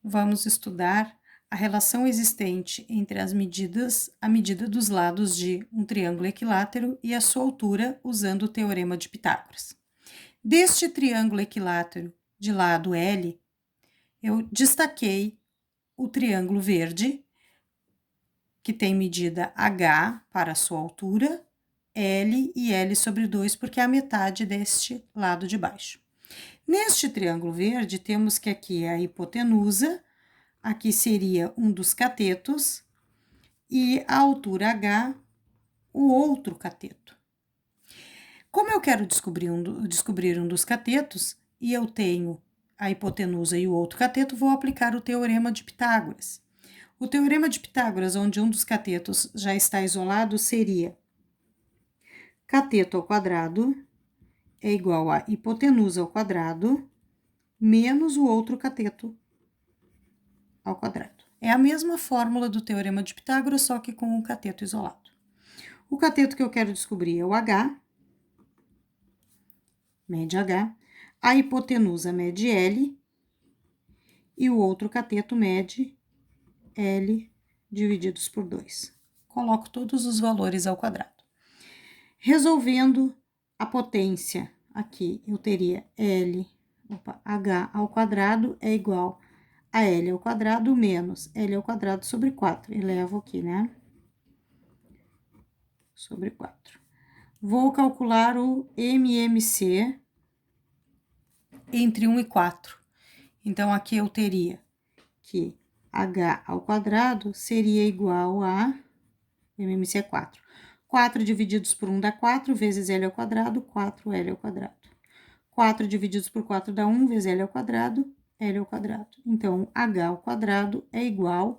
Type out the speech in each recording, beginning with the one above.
Vamos estudar a relação existente entre a medida dos lados de um triângulo equilátero e a sua altura usando o teorema de Pitágoras. Deste triângulo equilátero de lado L, eu destaquei o triângulo verde, que tem medida H para a sua altura, L e L sobre 2, porque é a metade deste lado de baixo. Neste triângulo verde, temos que aqui é a hipotenusa, aqui seria um dos catetos, e a altura H, o outro cateto. Como eu quero descobrir um dos catetos, e eu tenho a hipotenusa e o outro cateto, vou aplicar o teorema de Pitágoras. O teorema de Pitágoras, onde um dos catetos já está isolado, seria cateto ao quadrado é igual a hipotenusa ao quadrado menos o outro cateto ao quadrado. É a mesma fórmula do teorema de Pitágoras, só que com um cateto isolado. O cateto que eu quero descobrir é o H, mede H, a hipotenusa mede L, e o outro cateto mede L divididos por 2. Coloco todos os valores ao quadrado. Resolvendo a potência, aqui eu teria H ao quadrado é igual a L ao quadrado menos L ao quadrado sobre 4. Elevo aqui, né? Sobre 4. Vou calcular o MMC entre 1 e 4. Então, aqui eu teria que H ao quadrado seria igual a MMC é 4. 4 divididos por 1 dá 4, vezes L ao quadrado, 4L ao quadrado. 4 divididos por 4 dá 1, vezes L ao quadrado, L ao quadrado. Então, H ao quadrado é igual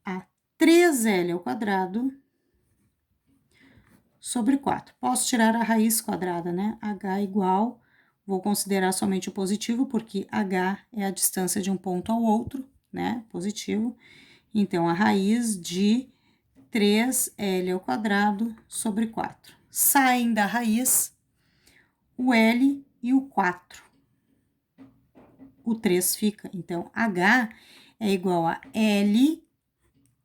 a 3L ao quadrado sobre 4. Posso tirar a raiz quadrada, né? H igual, vou considerar somente o positivo, porque H é a distância de um ponto ao outro, né? Positivo. Então, a raiz de 3L ao quadrado sobre 4. Saem da raiz o L e o 4. O 3 fica. Então, H é igual a L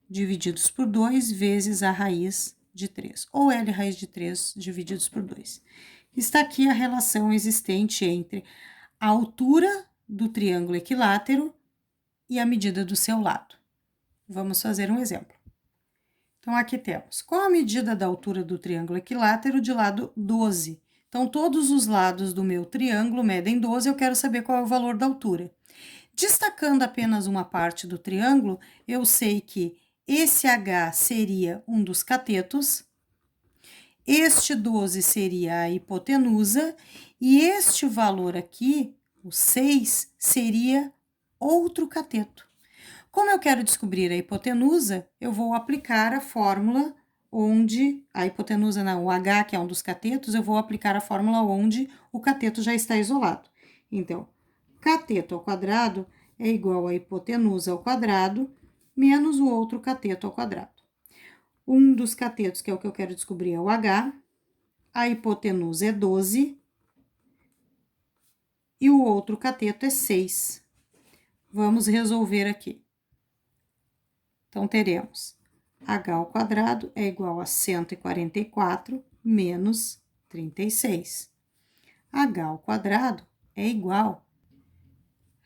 divididos por 2 vezes a raiz de 3. Ou L raiz de 3 divididos por 2. Está aqui a relação existente entre a altura do triângulo equilátero e a medida do seu lado. Vamos fazer um exemplo. Então, aqui temos, qual a medida da altura do triângulo equilátero de lado 12? Então, todos os lados do meu triângulo medem 12, eu quero saber qual é o valor da altura. Destacando apenas uma parte do triângulo, eu sei que esse H seria um dos catetos, este 12 seria a hipotenusa, e este valor aqui, o 6, seria outro cateto. Como eu quero descobrir a hipotenusa, eu vou aplicar a fórmula onde a hipotenusa, não, o H, que é um dos catetos, eu vou aplicar a fórmula onde o cateto já está isolado. Então, cateto ao quadrado é igual a hipotenusa ao quadrado menos o outro cateto ao quadrado. Um dos catetos, que é o que eu quero descobrir, é o H, a hipotenusa é 12 e o outro cateto é 6. Vamos resolver aqui. Então, teremos H ao quadrado é igual a 144 menos 36. H ao quadrado é igual,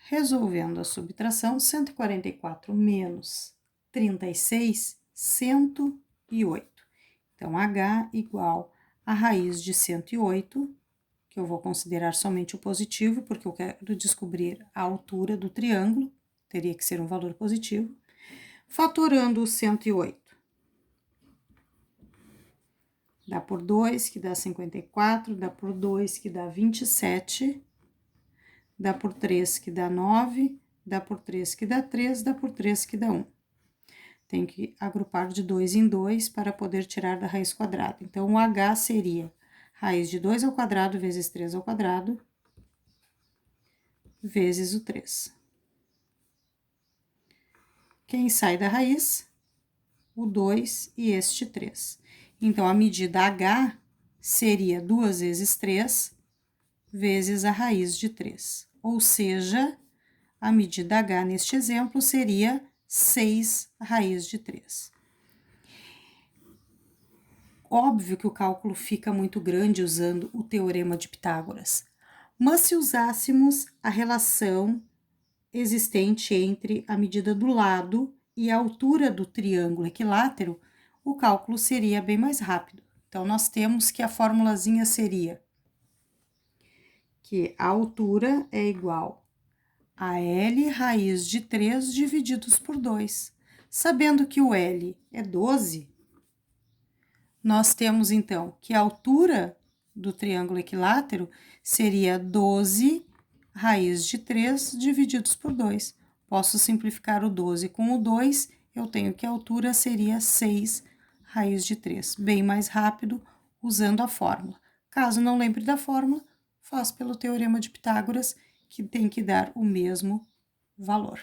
resolvendo a subtração, 144 menos 36, 108. Então, H igual a raiz de 108, que eu vou considerar somente o positivo, porque eu quero descobrir a altura do triângulo, teria que ser um valor positivo. Fatorando o 108, dá por 2, que dá 54, dá por 2, que dá 27, dá por 3, que dá 9, dá por 3, que dá 3, dá por 3, que dá 1. Tem que agrupar de 2 em 2 para poder tirar da raiz quadrada. Então, o H seria raiz de 2 ao quadrado vezes 3 ao quadrado, vezes o 3. Quem sai da raiz? O 2 e este 3. Então, a medida H seria 2 vezes 3 vezes a raiz de 3. Ou seja, a medida h neste exemplo seria 6 raiz de 3. Óbvio que o cálculo fica muito grande usando o teorema de Pitágoras, mas se usássemos a relação existente entre a medida do lado e a altura do triângulo equilátero, o cálculo seria bem mais rápido. Então, nós temos que a formulazinha seria que a altura é igual a L raiz de 3 divididos por 2. Sabendo que o L é 12, nós temos, então, que a altura do triângulo equilátero seria 12 raiz de 3 divididos por 2. Posso simplificar o 12 com o 2, eu tenho que a altura seria 6 raiz de 3. Bem mais rápido usando a fórmula. Caso não lembre da fórmula, faz pelo teorema de Pitágoras, que tem que dar o mesmo valor.